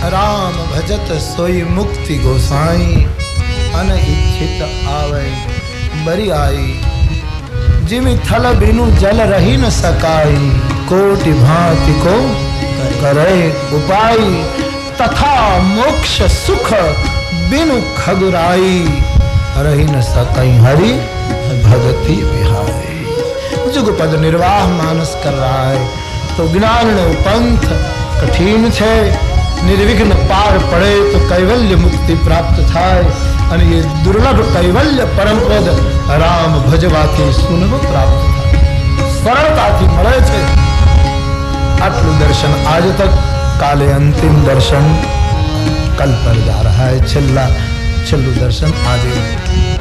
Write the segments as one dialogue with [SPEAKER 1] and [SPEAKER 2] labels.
[SPEAKER 1] राम भजत सोई मुक्ति गोसाई अन इच्छित आवे बरी आई जिमि थल बिनु जल रही न सकाई कोटि भांति को करे उपाय तथा मोक्ष सुख बिनु खगुराई रही न सकाई हरि भगति बिहारी। जुगपद निर्वाह मानस कर रहा है तो ज्ञान पंथ कठिन छे निर्विघ्न पार पड़े तो कैवल्य मुक्ति प्राप्त थाय અને ये दुर्लभ कैवल्य परम पद राम भजवाથી સુલભ प्राप्त થાય સરળતાથી મળે છે। આટલું દર્શન આજ તક કાલે અંતિમ દર્શન કલ પર जा रहा है છેલ્લું દર્શન આજે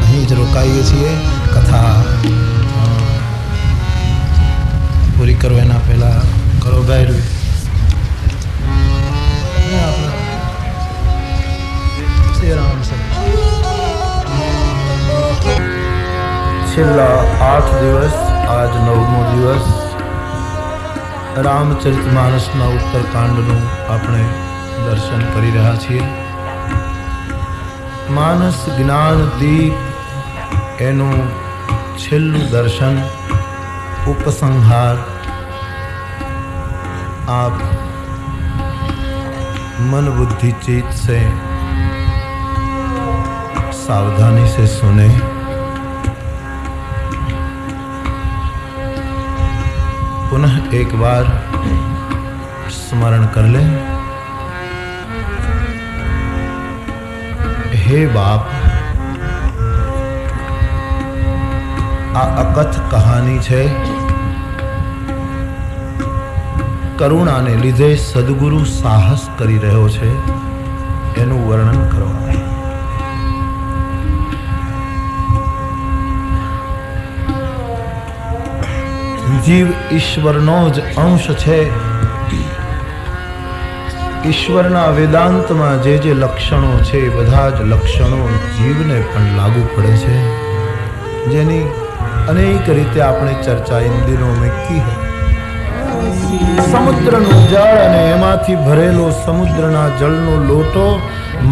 [SPEAKER 1] અહીં જ રોકાઈએ છીએ। કથા પૂરી કરો એના પહેલા કરો ભાઈ શ્રી રામ છેલ્લા 8 દિવસ આજ 9મો દિવસ રામચરિતમાનસના ઉત્તરકાંડનું આપણે દર્શન કરી રહ્યા છીએ। માનસ જ્ઞાન દીપ એનું છેલ્લું દર્શન उपसंहार आप मन बुद्धि चित्त से सावधानी से सुने। पुनः एक बार स्मरण कर लें। हे बाप, आ अकथ कहानी है करुणा ने लीधे सदगुरु साहस करी रह्यो छे एनु वर्णन करो। जीव ईश्वरनो ज अंश छे। ईश्वरना वेदांत में जे लक्षणों छे बधा ज लक्षणों जीवने पण लागू पड़े छे जेनी अनेक रीते आपणे चर्चा इन दिनों में की है। समुद्रનું જળ અને એમાંથી ભરેલો સમુદ્રના જળનો લોટો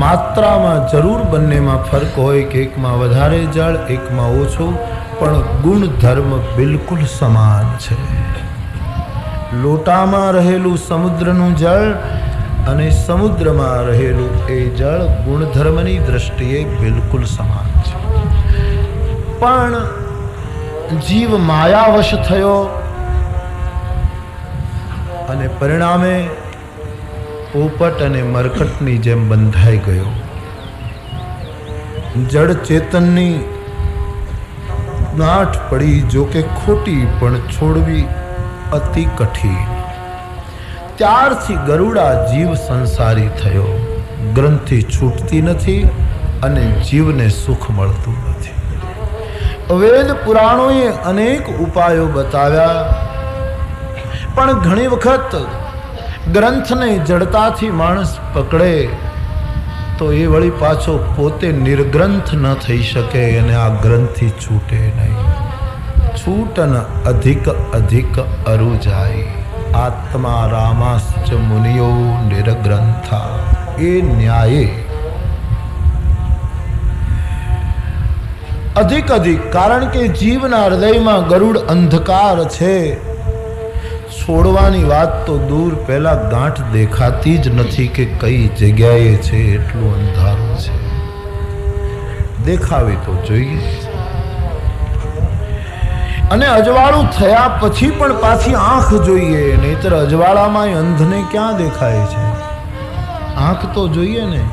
[SPEAKER 1] માત્રામાં જરૂર બંનેમાં ફરક હોય કે એકમાં વધારે જળ એકમાં ઓછું પણ ગુણધર્મ બિલકુલ સમાન છે। લોટામાં રહેલું સમુદ્રનું જળ અને સમુદ્રમાં રહેલું એ જળ ગુણધર્મની દ્રષ્ટિએ બિલકુલ સમાન છે પણ જીવ માયાવશ થયો અને પરિણામે પોપટ અને મરકટની જેમ બંધાઈ ગયો। જડ ચેતનની ગાંઠ પડી જો કે ખોટી પણ છોડવી અતિ કઠિન। ત્યારથી ગરુડા જીવ સંસારી થયો। ગ્રંથિ છૂટતી નથી અને જીવને સુખ મળતું નથી। વેદ પુરાણોએ અનેક ઉપાયો બતાવ્યા પણ ઘણી વખત ગ્રંથને જડતાથી માણસ પકડે તો એ વળી પાછો પોતે નિર્ગ્રંથ ન થઈ શકે અને આ ગ્રંથથી છૂટે નહીં। છૂટન અધિક અધિક અરુ જાય આત્મા રામાશ્ચ મુનિયો નિર્ગ્રંથા એ ન્યાયે अधिक अधिक कारण के जीवना हृदय में गरुड़ अंधकार छे। छोड़वानी बात तो दूर पहला गांठ देखाती ज नहीं कि कई जगह छे एटलू अंधारू छे। देखावी तो जोईए अने अजवाळू थया पछी पण पाछी आंख जोईए नहीतर अजवाळामां अंधने क्या देखाय छे। आंख तो जोईए ने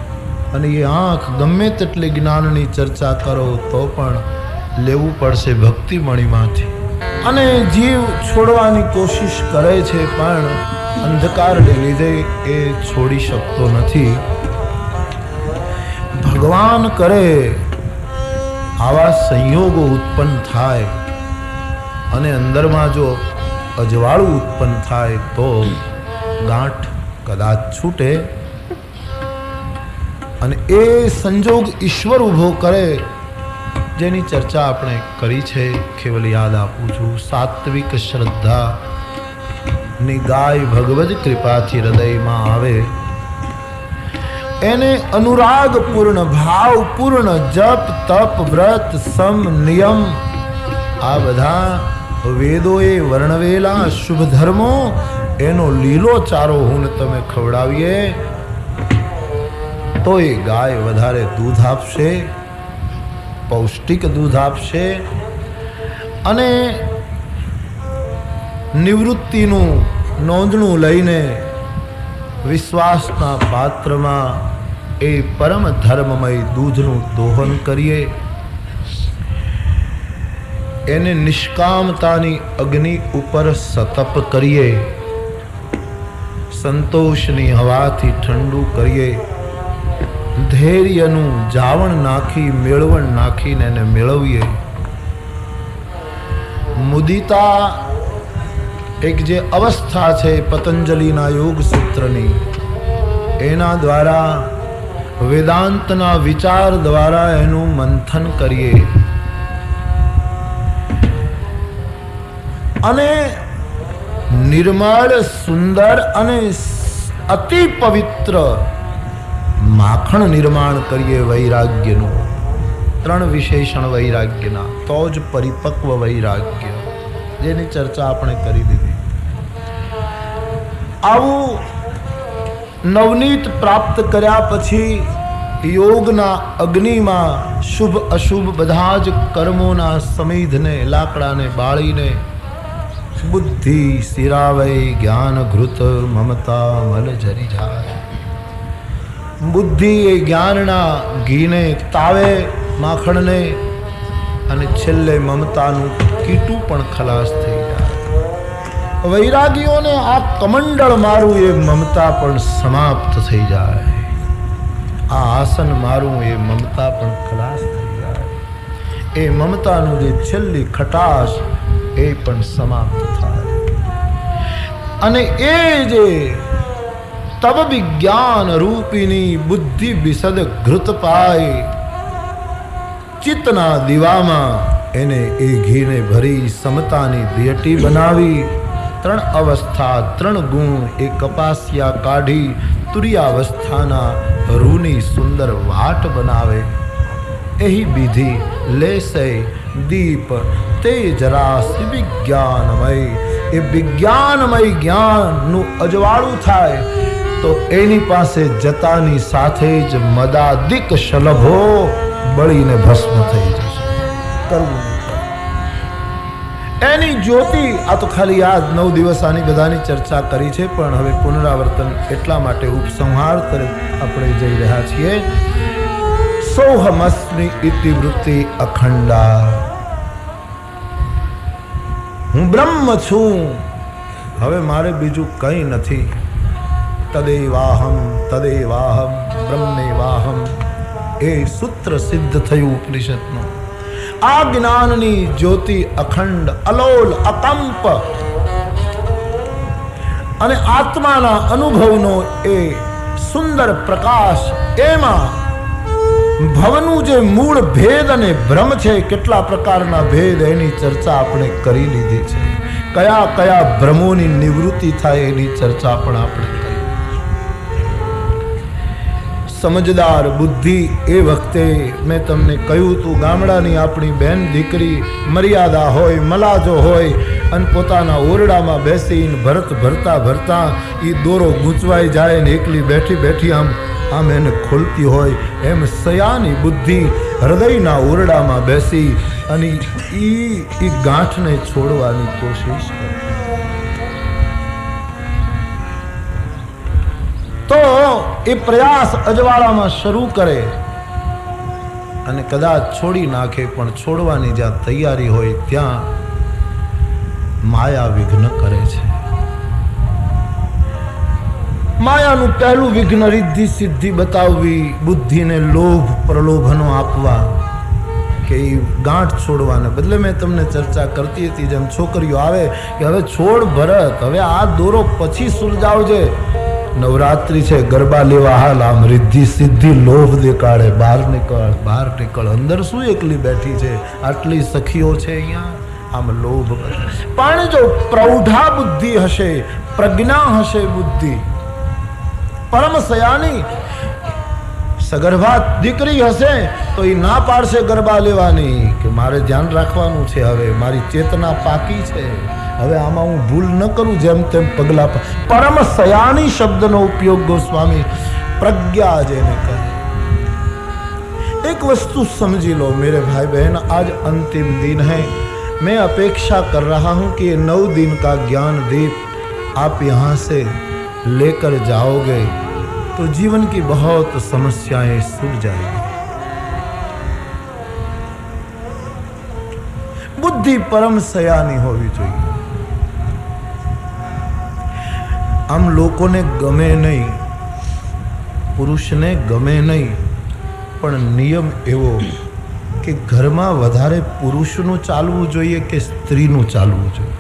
[SPEAKER 1] અને એ આંખ ગમે તેટલી જ્ઞાનની ચર્ચા કરો તો પણ લેવું પડશે ભક્તિમણીમાંથી। અને જીવ છોડવાની કોશિશ કરે છે પણ અંધકારને લીધે એ છોડી શકતો નથી। ભગવાન કરે આવા સંયોગો ઉત્પન્ન થાય અને અંદરમાં જો અજવાળું ઉત્પન્ન થાય તો ગાંઠ કદાચ છૂટે અને એ સંજોગ ઈશ્વર ઊભો કરે જેની ચર્ચા આપણે કરી છે। કેવલ યાદ આપું છું સાત્વિક શ્રદ્ધા ની ગાય ભગવદ કૃપાથી હૃદયમાં આવે એને અનુરાગ પૂર્ણ, ભાવ પૂર્ણ જપ તપ વ્રત સમ નિયમ આ બધા વેદોએ વર્ણવેલા શુભ ધર્મો એનો લીલો ચારો હું તમે ખવડાવીએ તો એ ગાય વધારે દૂધ આપશે, પૌષ્ટિક દૂધ આપશે અને નિવૃત્તિનું નોંધણું લઈને વિશ્વાસના પાત્રમાં એ પરમ ધર્મમય દૂધનું દોહન કરીએ, એને નિષ્કામતાની અગ્નિ ઉપર સતપ કરીએ, સંતોષની હવાથી ઠંડુ કરીએ, ધૈર્યનું જાવણ નાખી મેળવણ નાખીને એને મેળવીએ. મુદિતા એક જે અવસ્થા છે પતંજલિના યોગ સૂત્રની, એના દ્વારા વેદાંતના વિચાર દ્વારા એનું મંથન કરીએ અને નિર્મળ સુંદર અને અતિ પવિત્ર માખણ નિર્માણ કરીએ વૈરાગ્યનું. 3 વિશેષણ વૈરાગ્યના, તો જ પરિપક્વ વૈરાગ્ય, જેની ચર્ચા આપણે કરી દીધી. આવું નવનીત પ્રાપ્ત કર્યા પછી યોગના અગ્નિમાં શુભ અશુભ બધા જ કર્મોના સમિધને લાકડાને બાળીને બુદ્ધિ સિરાવય જ્ઞાન ઘૃત મમતા મલ જરી જાય. બુદ્ધિ એ જ્ઞાનના ઘીને તાવે માખણને અને છેલ્લે મમતાનું કીટું પણ ખલાસ થઈ જાય. વૈરાગીઓને આ કમંડળ મારું એ મમતા પણ સમાપ્ત થઈ જાય. આ આસન મારું એ મમતા પણ ખલાસ થઈ જાય. એ મમતાનું જે છેલ્લી ખટાશ એ પણ સમાપ્ત થાય અને એ જે તબ વિજ્ઞાન રૂપિણી બુદ્ધિ બિસદ ઘૃત પાય, ચિત્તના દીવામાં એને એ ઘીને ભરી સમતાની દિયટી બનાવી, 3 અવસ્થા 3 ગુણ એ કપાસિયા કાઢી તુર્યાવસ્થાના રૂની સુંદર વાટ બનાવે. એહી વિધિ લેસે દીપ તે જરાસી વિજ્ઞાનમય. એ વિજ્ઞાનમય જ્ઞાનનું અજવાળું થાય તો એની પાસે જતાની સાથે જ મદાદિક શલભો બળીને ભસ્મ થઈ જશે. કરવું એની જ્યોતિ. આ તો ખાલી આ 9 દિવસ આની બધાની ચર્ચા કરી છે, પણ હવે પુનરાવર્તન એટલા માટે ઉપસંહાર તરફ આપણે જઈ રહ્યા છીએ. સોહમસ્મિ ઇતિ વૃત્તિ અખંડા, હું બ્રહ્મ છું, હવે મારે બીજું કંઈ નથી. તદેવાહમ તદેવાહમ બ્રહ્મેવાહમ, એ સૂત્ર સિદ્ધ થયું ઉપનિષદનું. આ જ્ઞાનની જ્યોતિ અખંડ અલોલ અકંપ અને આત્માના અનુભવનો એ સુંદર પ્રકાશ, એમાં ભવનું જે મૂળ ભેદ અને ભ્રમ છે, કેટલા પ્રકારના ભેદ એની ચર્ચા આપણે કરી લીધી છે. કયા કયા ભ્રમોની નિવૃત્તિ થાય એની ચર્ચા પણ આપણે કરી. સમજદાર બુદ્ધિ એ વખતે મેં તમને કહ્યું તું, ગામડાની આપણી બેન દીકરી મર્યાદા હોય, મલાજો હોય અને પોતાના ઓરડામાં બેસીને ભરતા ભરતા એ દોરો ગૂંચવાઈ જાય ને એકલી બેઠી બેઠી આમ એને ખોલતી હોય, એમ સયાની બુદ્ધિ હૃદયના ઓરડામાં બેસી અને એ ગાંઠને છોડવાની કોશિશ કરે. તો એ પ્રયાસ અજવાળામાં શરૂ કરે અને કદાચ છોડી નાખે, પણ છોડવાની જ્યાં તૈયારી હોય ત્યાં માયા વિઘ્ન કરે છે. માયાનું પહેલું વિઘ્ન રિદ્ધિ સિદ્ધિ બતાવવી, બુદ્ધિને લોભ પ્રલોભનો આપવા કે એ ગાંઠ છોડવાને બદલે મેં તમને ચર્ચા કરતી હતી જેમ છોકરીઓ આવે કે હવે છોડ ભરત, હવે આ દોરો પછી સુલજાવજે, નવરાત્રી છે, ગરબા લેવા હાલ, આમ રિદ્ધિ સિદ્ધિ લોભ દેખાડે, બહાર નીકળ, અંદર શું એકલી બેઠી છે, આટલી સખીઓ છે અહીંયા, આમ લોભ. પણ જો પ્રૌઢા બુદ્ધિ હશે, પ્રજ્ઞા હશે બુદ્ધિ, પરમ સયાની, સગર્ભા દીકરી હશે તો એ ના પાડશે ગરબા લેવાની કે મારે ધ્યાન રાખવાનું છે, હવે મારી ચેતના પાકી છે, હવે આમાં હું ભૂલ ન કરું જેમ તેમ પગલા. પરમ સયાની શબ્દનો ઉપયોગ ગોસ્વામી પ્રજ્ઞા જેને કહે. एक वस्तु समझी लो मेरे भाई बहन, आज अंतिम दिन है. मैं अपेक्षा कर रहा हूं कि ये 9 दिन का ज्ञान दीप आप यहाँ से लेकर जाओगे तो जीवन की बहुत समस्याएं सुलझ जाएगी. बुद्धि परम सयानी होवी चाहिए. हम लोगों ने गमे नहीं, पुरुष ने गमे नहीं, પણ નિયમ એવો કે ઘરમાં વધારે પુરુષનું ચાલવું જોઈએ કે સ્ત્રીનું ચાલવું જોઈએ?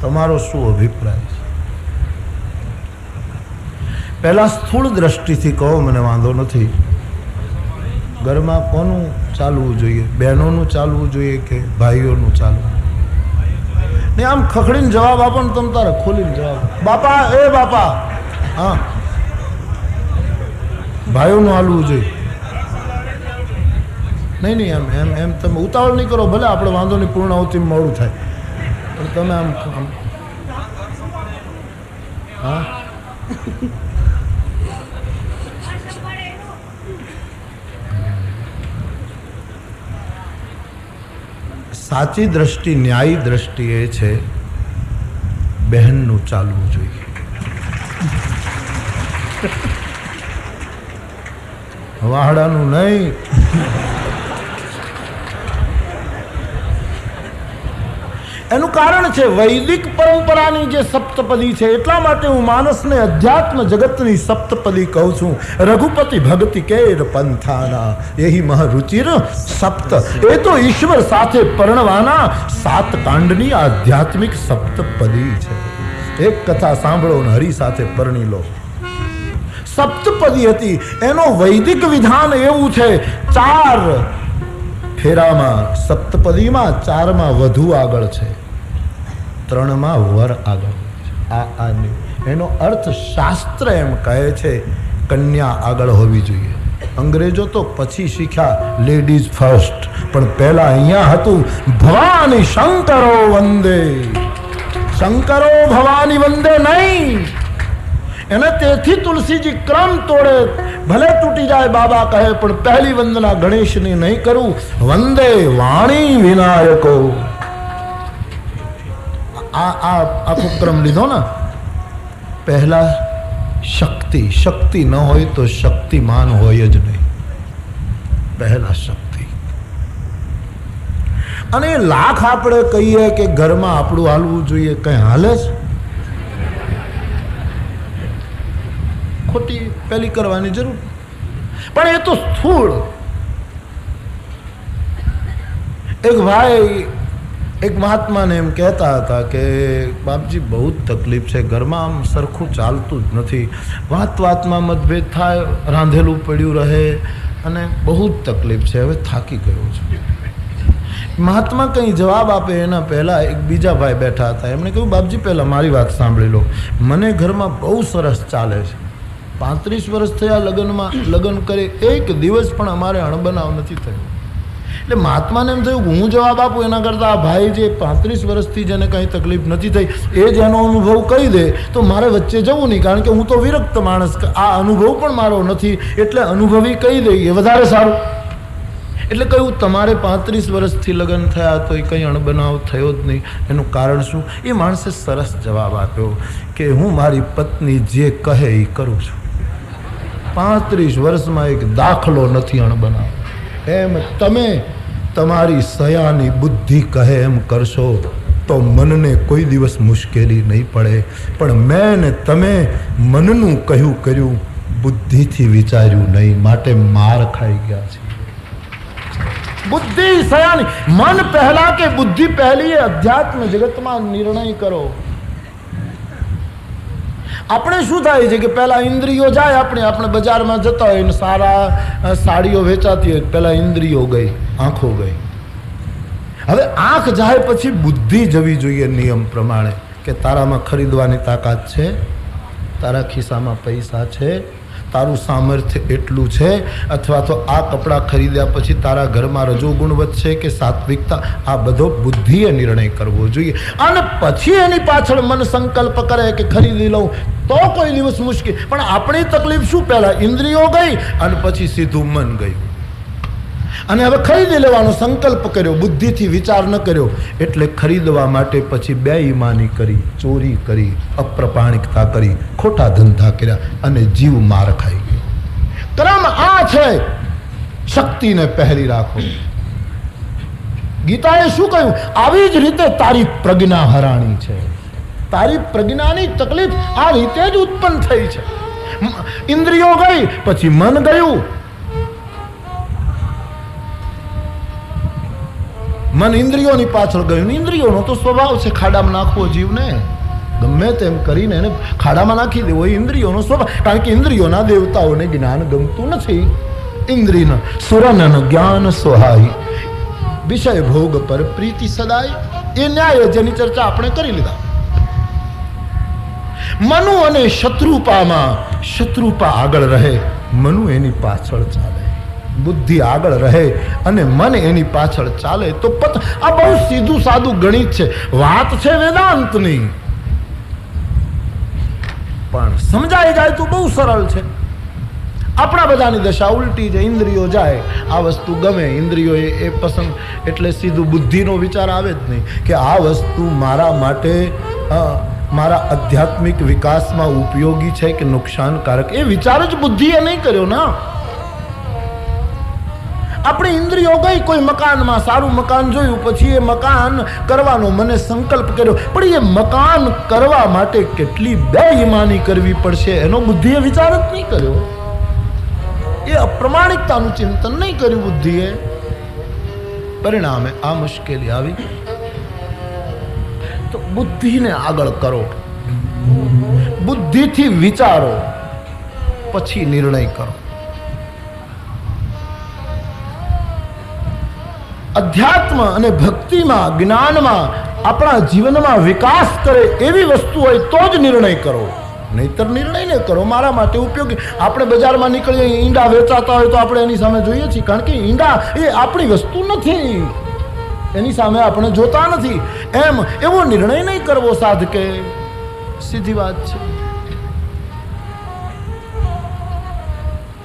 [SPEAKER 1] તમારો શું અભિપ્રાય છે? પહેલા સ્થૂળ દ્રષ્ટિથી કહો, મને વાંધો નથી. ઘરમાં કોનું ચાલવું જોઈએ? બહેનોનું ચાલવું જોઈએ કે ભાઈઓનું ચાલવું? ને આમ ખખડીને જવાબ આપો ને તમ તારે ખોલીને જવાબ. બાપા, એ બાપા, હા, ભાઈઓનું હાલવું જોઈએ. નહીં નહીં, એમ એમ એમ તમે ઉતાવળ નહીં કરો. ભલે આપણે વાંધો નહીં, પૂર્ણ આવતી મોડું થાય, પણ તમે આમ હા સાચી દ્રષ્ટિ, ન્યાયી દ્રષ્ટિ એ છે બહેનનું ચાલવું જોઈએ. વાહડાનું નહીં. એનું કારણ છે વૈદિક પરંપરાની જે સપ્તપદી છે. એટલા માટે હું માનસને અધ્યાત્મ જગતની સપ્તપદી કહું છું. રઘુપતિ ભક્તિ કેર પંથાના એહી મહરુચિર સપ્ત. એ તો ઈશ્વર સાથે પરણવાના 7 કાંડની આધ્યાત્મિક સપ્તપદી છે. એક કથા સાંભળો ને હરિ સાથે પરણી લો. સપ્તપદી હતી. એનો વૈદિક વિધાન એવું છે, 4 ફેરામાં સપ્તપદીમાં 4માં વધુ આગળ છે, 3માં વર આગળ. એનો અર્થ શાસ્ત્ર એમ કહે છે કન્યા આગળ હોવી જોઈએ. અંગ્રેજો તો પછી શીખ્યા લેડીઝ ફર્સ્ટ, પણ પહેલા અહીંયા હતું ભવાની શંકરો વંદે. શંકરો ભવાની વંદે નહીં. એને તેથી તુલસીજી ક્રમ તોડે, ભલે તૂટી જાય બાબા કહે, પણ પહેલી વંદના ગણેશની નહીં કરું. વંદે વાણી વિનાયકો. આખો ક્રમ લીધો ને. પહેલા શક્તિ. શક્તિ ન હોય તો શક્તિમાન હોય જ નહીં. પહેલા શક્તિ. અને લાખ આપણે કહીએ કે ઘરમાં આપણું હાલવું જોઈએ, કઈ હાલે છે? ખોટી પહેલી કરવાની જરૂર. પણ એ તો સ્થૂળ. એક ભાઈ એક મહાત્માને એમ કહેતા હતા કે બાપજી બહુ જ તકલીફ છે, ઘરમાં આમ સરખું ચાલતું જ નથી, વાત વાતમાં મતભેદ થાય, રાંધેલું પડ્યું રહે અને બહુ જ તકલીફ છે, હવે થાકી ગયો છું. મહાત્મા કંઈ જવાબ આપે એના પહેલાં એક બીજા ભાઈ બેઠા હતા. એમણે કહ્યું બાપજી પહેલાં મારી વાત સાંભળી લો. મને ઘરમાં બહુ સરસ ચાલે છે, 35 વર્ષ થયા લગ્ન કરે, એક દિવસ પણ અમારે અણબનાવ નથી થયો. એટલે મહાત્માને એમ થયું હું જવાબ આપું એના કરતાં આ ભાઈ જે 35 વર્ષથી જેને કંઈ તકલીફ નથી થઈ એ જ એનો અનુભવ કહી દે તો મારે વચ્ચે જવું નહીં, કારણ કે હું તો વિરક્ત માણસ, આ અનુભવ પણ મારો નથી, એટલે અનુભવી કહી દઈએ વધારે સારું. એટલે કહ્યું તમારે 35 વર્ષથી લગ્ન થયા તો એ કંઈ અણબનાવ થયો જ નહીં. એનું કારણ શું? એ માણસે સરસ જવાબ આપ્યો કે હું મારી પત્ની જે કહે એ કરું છું. 35 વર્ષમાં એક દાખલો નથી અણબનાવ. એમ તમે તમારી સયાની બુદ્ધિ કહે એમ કરશો તો મનને કોઈ દિવસ મુશ્કેલી નહીં પડે. પણ મેં ને તમે મનનું કહ્યું કર્યું, બુદ્ધિથી વિચાર્યું નહીં, માટે માર ખાઈ ગયા છે. બુદ્ધિ સયાની. મન પહેલા કે બુદ્ધિ પહેલી એ અધ્યાત્મ જગતમાં નિર્ણય કરો. આપણે શું થાય છે કે પહેલા ઇન્દ્રિયો જાય, આપણે બજારમાં જતા હોય ને સારા સાડીઓ વેચાતી હોય, પહેલા ઇન્દ્રિયો ગઈ, આંખો ગઈ. હવે આંખ જાય પછી બુદ્ધિ જવી જોઈએ નિયમ પ્રમાણે કે તારામાં ખરીદવાની તાકાત છે, તારા ખિસ્સામાં પૈસા છે, તારું સામર્થ્ય એટલું છે, અથવા તો આ કપડાં ખરીદ્યા પછી તારા ઘરમાં રજોગુણ વધશે કે સાત્વિકતા, આ બધો બુદ્ધિએ નિર્ણય કરવો જોઈએ. અને પછી એની પાછળ મન સંકલ્પ કરે કે ખરીદી લઉં તો કોઈ દિવસ મુશ્કેલ. પણ આપણી તકલીફ શું, પહેલા ઇન્દ્રિયો ગઈ અને પછી સીધું મન ગયું, અને હવે ખરીદી લેવાનો સંકલ્પ કર્યો, બુદ્ધિથી વિચાર ન કર્યો, એટલે ખરીદવા માટે પછી બેઈમાની કરી, ચોરી કરી, અપ્રમાણિકતા કરી, ખોટા ધંધા કર્યા અને જીવ માર ખાઈ ગયો. ક્રમ આ છે, શક્તિને પહેરી રાખો. ગીતાએ શું કહ્યું? આવી જ રીતે તારી પ્રજ્ઞા હરાણી છે. તારી પ્રજ્ઞાની તકલીફ આ રીતે જ ઉત્પન્ન થઈ છે. ઇન્દ્રિયો ગઈ પછી મન ગયું. મન ઇન્દ્રિયોની પાછળ ગયું. ઇન્દ્રિયોનો તો સ્વભાવ છે ખાડામાં નાખવો જીવને, ગમે તેમ કરીને એને ખાડામાં નાખી દેવો, ઇન્દ્રિયોનો સ્વભાવ. કારણ કે ઇન્દ્રિયોના દેવતાઓને જ્ઞાન ગમતું નથી. ઇન્દ્રિયના સુરનન જ્ઞાન સોહાઈ, વિષય ભોગ પર પ્રીતિ સદાય. એ ન્યાય જેની ચર્ચા આપણે કરી લીધા. મનુ અને શત્રુપામાં શત્રુપા આગળ રહે, મનુ એની પાછળ ચાલે, બુદ્ધિ આગળ રહે અને મન એની પાછળ ચાલે તો આ બહુ સીધું સાદું ગણિત છે, વાત છે વેદાંતની, પણ સમજાઈ જાય તો બહુ સરળ છે. આપણા બધાની દશા ઉલટી છે. ઇન્દ્રિયો જાય, આ વસ્તુ ગમે, ઇન્દ્રિયો એ પસંદ, એટલે સીધું બુદ્ધિનો વિચાર આવે જ નહીં કે આ વસ્તુ મારા માટે, મારા આધ્યાત્મિક વિકાસમાં ઉપયોગી છે કે નુકસાનકારક. એ વિચાર જ બુદ્ધિએ નહીં કર્યો ના. આપણે ઇન્દ્રિયો ગઈ, કોઈ મકાનમાં સારું મકાન જોયું, પછી એ મકાન કરવાનો મને સંકલ્પ કર્યો, પણ એ મકાન કરવા માટે કેટલી બેઈમાની કરવી પડશે એનો બુદ્ધિએ વિચાર જ નહીં કર્યો. એ અપ્રમાણિકતાનું ચિંતન નહીં કર્યું બુદ્ધિએ. પરિણામે આ મુશ્કેલી આવી. તો બુદ્ધિને આગળ કરો, બુદ્ધિથી વિચારો, પછી નિર્ણય કરો. અધ્યાત્મ અને ભક્તિમાં, જ્ઞાનમાં, આપણા જીવનમાં વિકાસ કરે એવી વસ્તુ હોય તો જ નિર્ણય કરો, નહીતર નિર્ણય ન કરો. મારા માટે ઉપયોગી. આપણે બજારમાં નીકળીએ, ઈંડા વેચાતા હોય તો આપણે એની સામે જોઈએ છીએ, કારણ કે ઈંડા એ આપણી વસ્તુ નથી, એની સામે આપણે જોતા નથી. એમ એવો નિર્ણય નહીં કરવો સાધકે. સીધી વાત છે.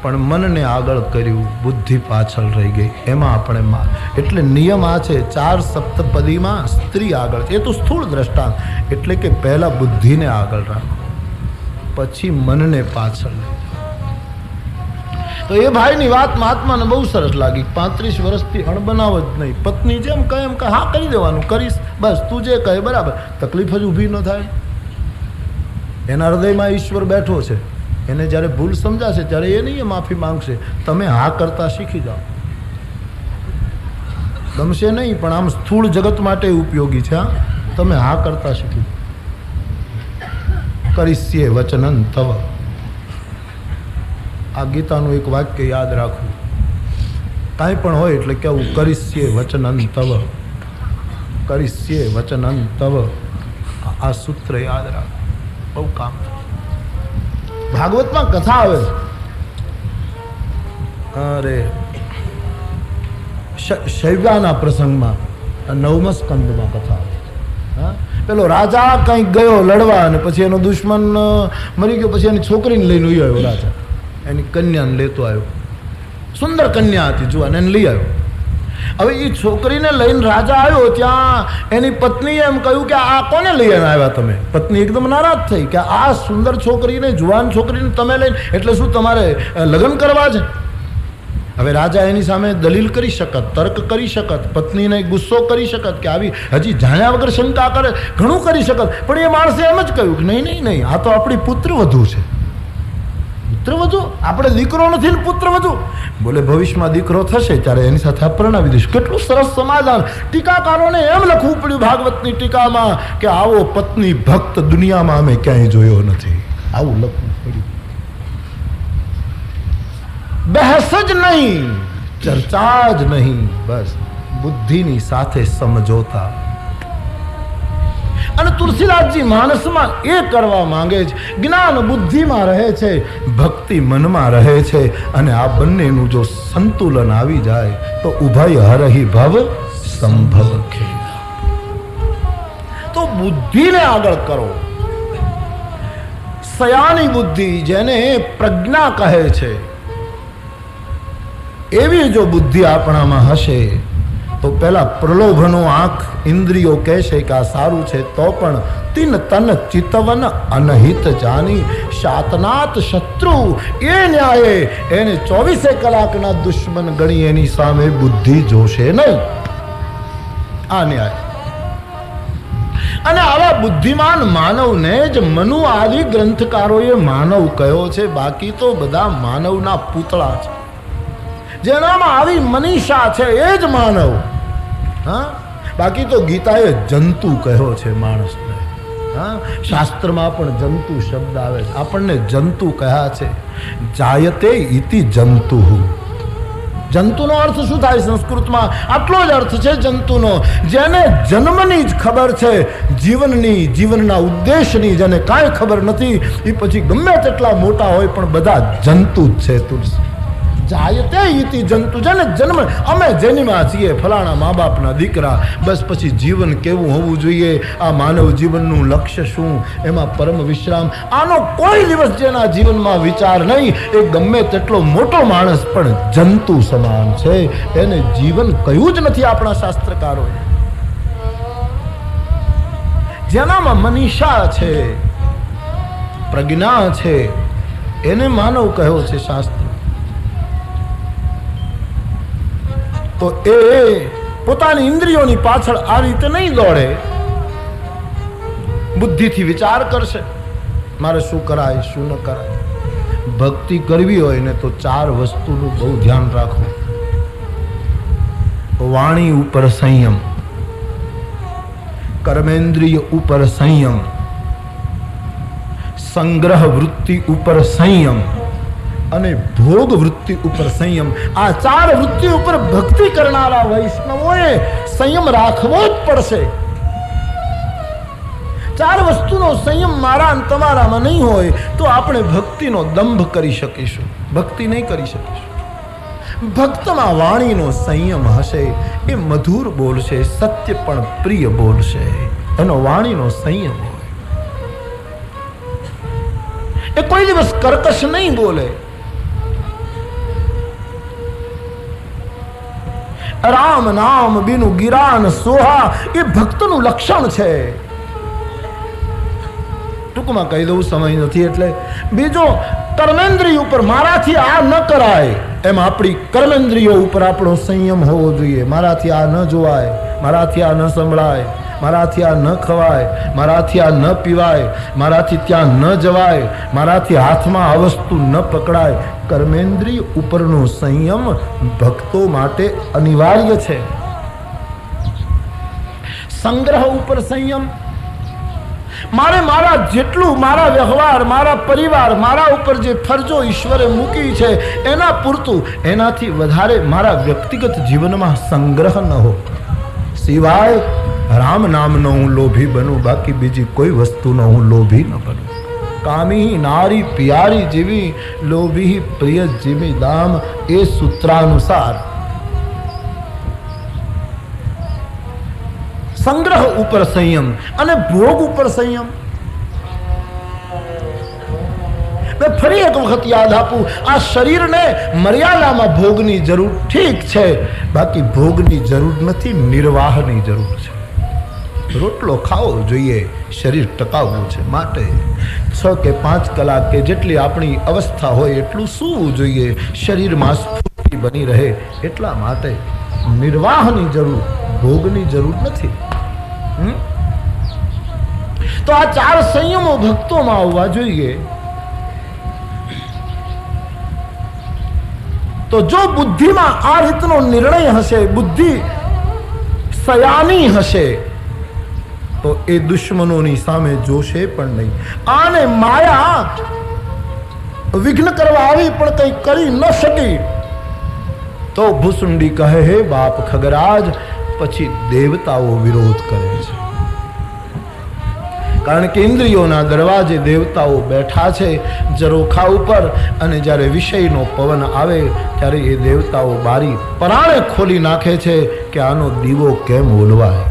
[SPEAKER 1] પણ મનને આગળ કર્યું, બુદ્ધિ પાછળ રહી ગઈ, એમાં આપણે એટલે નિયમ આ છે, 4 સપ્તપદીમાં સ્ત્રી આગળ. એ તો સ્થૂળ દ્રષ્ટાંત, એટલે કે પહેલા બુદ્ધિને આગળ રાખો, પછી મનને પાછળ. તો એ ભાઈની વાત મહાત્માને બહુ સરસ લાગી. 35 વર્ષથી અણબનાવ જ નહીં, પત્ની જેમ કહે એમ કહે, હા કરી દેવાનું, કરીશ, બસ તું જે કહે બરાબર. તકલીફ જ ઊભી ન થાય. એના હૃદયમાં ઈશ્વર બેઠો છે, એને જ્યારે ભૂલ સમજાશે ત્યારે એ નહીં માફી માંગશે. તમે હા કરતા શીખી જાઓ. ગમશે નહીં, પણ આમ સ્થૂળ જગત માટે ઉપયોગી છે. તમે હા કરતા શીખી જાઓ. કરીશ્યે વચનન તવ. આ ગીતાનું એક વાક્ય યાદ રાખવું. કાંઈ પણ હોય એટલે કેવું, કરીશ્યે વચનન તવ, કરીશ્યે વચનન તવ. આ સૂત્ર યાદ રાખવું, બહુ કામ. ભાગવતમાં કથા આવે, અરે શૈવ્યાના પ્રસંગમાં 9મા સ્કંદમાં કથા આવે. હા, પેલો રાજા કંઈક ગયો લડવા અને પછી એનો દુશ્મન મરી ગયો, પછી એની છોકરીને લઈને લઈ આવ્યો રાજા. એની કન્યાને લેતો આવ્યો, સુંદર કન્યા હતી જુવાન, એને લઈ આવ્યો. હવે એ છોકરીને લઈને રાજા આવ્યો, ત્યાં એની પત્નીએ એમ કહ્યું કે આ કોને લઈને આવ્યા તમે? પત્ની એકદમ નારાજ થઈ કે આ સુંદર છોકરીને, જુવાન છોકરીને તમે લઈને, એટલે શું તમારે લગ્ન કરવા છે? હવે રાજા એની સામે દલીલ કરી શકત, તર્ક કરી શકત, પત્નીને ગુસ્સો કરી શકત કે આવી હજી જાણ્યા વગર શંકા કરે, ઘણું કરી શકત. પણ એ માણસે એમ જ કહ્યું કે નહીં નહીં નહીં, આ તો આપણી પુત્રવધુ છે. પુત્રવધુ? આપણે દીકરો નથી ને પુત્રવધુ? બોલે ભવિષ્યમાં દીકરો થશે ત્યારે એની સાથે પરણાવી દઈશું. કેટલું સરસ સમાધાન! ટીકાકારોને એમ લખવું પડ્યું ભાગવતની ટીકામાં કે આવો પત્ની ભક્ત દુનિયામાં અમે ક્યાંય જોયો નથી. આવું લખવું પડ્યું. બહેસ જ નહીં, ચર્ચા જ નહીં, બસ બુદ્ધિની સાથે સમજોતા. અને તુલસીદાસજી માનસમાં એ કરવા માંગે છે. જ્ઞાન બુદ્ધિમાં રહે છે, ભક્તિ મનમાં રહે છે, અને આ બંનેનું જો સંતુલન આવી જાય તો ઉભય હરહિ ભવ સંભવ ખેલા. તો બુદ્ધિને આગળ કરો. સયાની બુદ્ધિ જેને પ્રજ્ઞા કહે છે, એવી જો બુદ્ધિ આપણામાં હશે તો પેલા પ્રલોભનો આંખ ઇન્દ્રિયો કહેશે કે આ સારું છે, તો પણ તિન તન ચિતવન અનહિત જાની શાતનાત શત્રુ એ ન્યાયે એને 24 કલાકના દુશ્મન ગણી એની સામે બુદ્ધિ જોશે નહીં. આ ન્યાય. અને આવા બુદ્ધિમાન માનવને જ મનુ આદિ ગ્રંથકારોએ માનવ કહ્યો છે. બાકી તો બધા માનવના પૂતળા છે. જેનામાં આવી મનીષા છે એ જ માનવ. હા, બાકી તો ગીતાએ જંતુ કહ્યો છે માણસને. હા, શાસ્ત્રમાં પણ જંતુ શબ્દ આવે છે. આપણને જંતુ કહ્યા છે. જાયતે ઇતિ જંતુ. જંતુનો અર્થ શું થાય સંસ્કૃતમાં? આટલો જ અર્થ છે જંતુનો. જેને જન્મની જ ખબર છે, જીવનની, જીવનના ઉદ્દેશની જેને કાંઈ ખબર નથી, એ પછી ગમે તેટલા મોટા હોય પણ બધા જંતુ જ છે. તુલસી જાયતે ઇતિ જંતુ. જેને જન્મ, અમે જન્મ્યા છીએ ફલાણા મા બાપના દીકરા, બસ પછી જીવન કેવું હોવું જોઈએ, આ માનવ જીવનનું લક્ષ્ય શું, એમાં પરમ વિશ્રામ, આનો કોઈ દિવસ જેના જીવનમાં વિચાર નહીં, એ ગમે તેટલો મોટો માણસ પણ જંતુ સમાન છે. એને જીવન કહ્યું જ નથી આપણા શાસ્ત્રકારોએ. જેનામાં મનીષા છે, પ્રજ્ઞા છે, એને માનવ કહ્યો છે શાસ્ત્ર. તો એ પોતાની ઇન્દ્રિયોની પાછળ આ રીતે નહીં દોડે, બુદ્ધિથી વિચાર કરશે મારે શું કરાય શું ન કરાય. ભક્તિ કરવી હોય ને તો 4 વસ્તુનું બહુ ધ્યાન રાખવું. વાણી ઉપર સંયમ, કર્મેન્દ્રિય ઉપર સંયમ, સંગ્રહ વૃત્તિ ઉપર સંયમ અને ભોગ વૃત્તિ ઉપર સંયમ. આ 4 વૃત્તિ ઉપર ભક્તિ કરનારા વૈષ્ણવોએ સંયમ રાખવો જ પડશે. 4 વસ્તુનો સંયમ મારા અને તમારામાં નહીં હોય તો આપણે ભક્તિનો દંભ કરી શકીશું, ભક્તિ નહીં કરી શકીશું. ભક્તમાં વાણીનો સંયમ હશે, એ મધુર બોલશે, સત્ય પણ પ્રિય બોલશે. એનો વાણીનો સંયમ હોય, એ કોઈ દિવસ કર્કશ નહીં બોલે. રામ નામ બિનુ ગિરાન સોહા, એ ભક્તનું લક્ષણ છે. ટૂંકમાં કહી દઉં, સમય નથી એટલે. બીજો, કર્મેન્દ્રિય ઉપર મારાથી આ ન કરાય, એમ આપણી કર્મેન્દ્રિયો ઉપર આપણો સંયમ હોવો જોઈએ. મારાથી આ ન જોવાય, મારાથી આ ન સંભળાય, મારાથી આ ન ખવાય, મારાથી આ ન પીવાય, મારાથી ત્યાં ન જવાય, મારાથી હાથમાં આ વસ્તુ ન પકડાય. કર્મેન્દ્રિય ઉપરનો સંયમ ભક્તો માટે અનિવાર્ય છે. સંગ્રહ ઉપર સંયમ, મારે મારા જેટલું મારા વ્યવહાર, મારા પરિવાર, મારા ઉપર જે ફરજો ઈશ્વરે મૂકી છે એના પૂરતું, એનાથી વધારે મારા વ્યક્તિગત જીવનમાં સંગ્રહ ન હો. સિવાય રામ નામનો હું લોભી બનું, બાકી બીજી કોઈ વસ્તુનો હું લોભી ન બનું. કામી નારી પિયારી જેવી, લોભી પ્રિય જીમી દામ, એ સૂત્રાનુસાર સંગ્રહ ઉપર સંયમ અને ભોગ ઉપર સંયમ. મેં ફરી એક વખત યાદ આપું, આ શરીરને મર્યાદામાં ભોગની જરૂર ઠીક છે, બાકી ભોગની જરૂર નથી, નિર્વાહની જરૂર છે. રોટલો ખાવો જોઈએ, શરીર ટકાવવું છે, માટે 6 કે 5 કલાક કે જેટલી આપણી અવસ્થા હોય એટલું સૂવું જોઈએ, શરીરમાં સ્ફૂર્તિ બની રહે. એટલા માટે નિર્વાહની જરૂર, ભોગની જરૂર નથી. તો આ 4 સંયમો ભક્તોમાં આવવા જોઈએ. તો જો બુદ્ધિમાં આ રીતનો નિર્ણય હશે, બુદ્ધિ સયાની હશે, તો એ દુશ્મનોની સામે જોશે પણ નહીં. આને માયા વિઘ્ન કરવા આવી પણ કંઈ કરી ન શકી તો ભૂસુંડી કહે, હે બાપ ખગરાજ, પછી દેવતાઓ વિરોધ કરે છે. કારણ કે ઇન્દ્રિયોના દરવાજે દેવતાઓ બેઠા છે ઝરોખા ઉપર, અને જ્યારે વિષયનો પવન આવે ત્યારે એ દેવતાઓ બારી પરાણે ખોલી નાખે છે કે આનો દીવો કેમ ઓલવાય.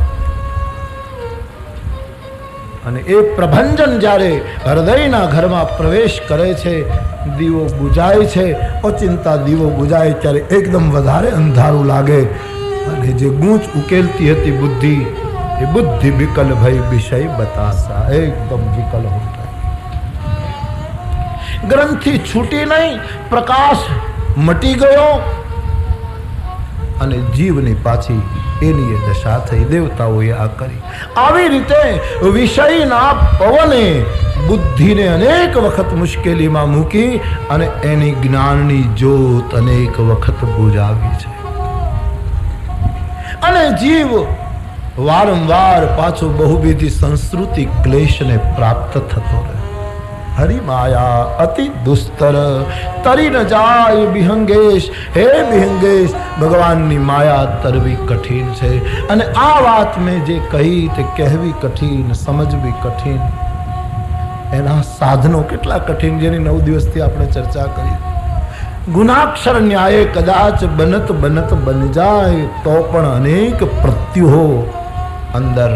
[SPEAKER 1] અને એ પ્રભંજન જ્યારે હૃદયના ઘરમાં પ્રવેશ કરે છે, દીવો બુજાય છે, ઓચિંતા દીવો બુજાય ત્યારે એકદમ વધારે અંધારું લાગે, અને જે ગૂંચ ઉકેલતી હતી બુદ્ધિ, એ बुद्धि विकल भई विषय बतासा, एकदम विकल होता है. ग्रंथि छूटी नहीं, प्रकाश मटी गयो અને જીવની પાછી એની એ દશા થઈ. દેવતાઓએ આ કરી. આવી રીતે વિષયના પવને બુદ્ધિને અનેક વખત મુશ્કેલીમાં મૂકી અને એની જ્ઞાનની જ્યોત અનેક વખત બુજાવી છે. અને જીવ વારંવાર પાછો બહુવિધ સંસ્કૃતિ ક્લેશને પ્રાપ્ત થતો રહે. હરિ માયા અતિ દુસ્તર તરી ન જાય બિહંગેશ. હે બિહંગેશ, ભગવાનની માયા તરવી કઠિન છે. અને આ વાત મેં જે કહી તે કહેવી કઠિન, સમજવી કઠિન. એના સાધનો કેટલા કઠિન, જેની 9 દિવસથી આપણે ચર્ચા કરી. ગુનાક્ષર ન્યાય કદાચ બનત બનત બની જાય તો પણ અનેક પ્રત્યુહો અંદર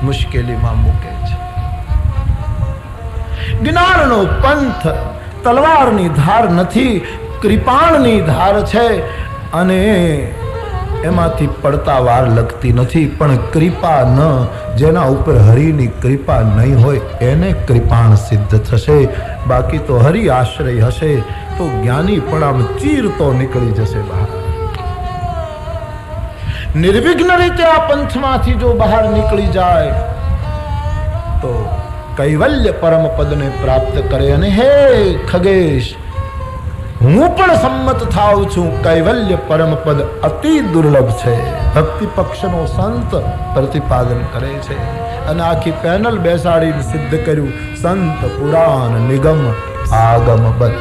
[SPEAKER 1] મુશ્કેલીમાં મૂકે છે. જ્ઞાનનો પંથ તલવારની ધાર નથી, કૃપાણની ધાર છે. અને એમાંથી પડતા વાર લગતી નથી. પણ કૃપા ન, જેના ઉપર હરિની કૃપા નહીં હોય એને કૃપાણ સિદ્ધ થશે. બાકી તો હરિ આશ્રય હશે તો જ્ઞાની પણ આમ ચીરતો નીકળી જશે બહાર. નિર્વિઘ્ન રીતે આ પંથમાંથી જો બહાર નીકળી જાય તો કૈવલ્ય પરમ પદને પ્રાપ્ત કરે. અને હે ખગેશ, હું પણ સંમત થાઉં છું, કૈવલ્ય પરમ પદ અતિ દુર્લભ છે. ભક્તિ પક્ષનો સંત પ્રતિપાદન કરે છે. અને આખી પેનલ બેસાડીને સિદ્ધ કર્યું, સંત પુરાણ નિગમ આગમ બદ.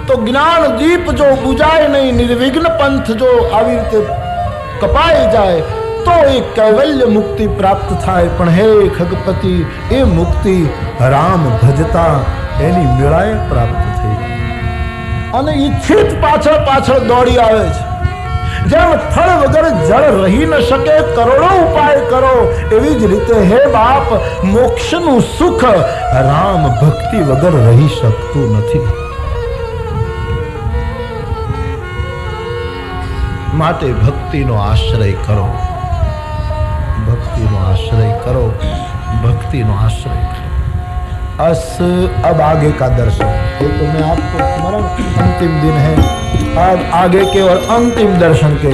[SPEAKER 1] તો જ્ઞાન દીપ જો બુજાય નહીં, નિર્વિઘ્ન પંથ જો આવી રીતે કપાઈ જાય તો એ કૈવલ્ય મુક્તિ પ્રાપ્ત થાય. પણ હે ખગપતિ, એ મુક્તિ રામ ભજતા એની મેળાએ પ્રાપ્ત થઈ. અને ઈચ્છિત પાછળ પાછળ દોડી આવે છે. જેમ થળ વગર જળ રહી ન શકે, કરોડો ઉપાય કરો, એવી જ રીતે હે બાપ, મોક્ષનું સુખ રામ ભક્તિ વગર રહી શકતું નથી. માટે ભક્તિનો આશ્રય કરો, ભક્તિનો आश्रय करो, भक्ति नो आश्रय करो। अस अब आगे का दर्शन, ये तो मैं आपको स्मरण, अंतिम दिन है, अब आगे के और अंतिम दर्शन के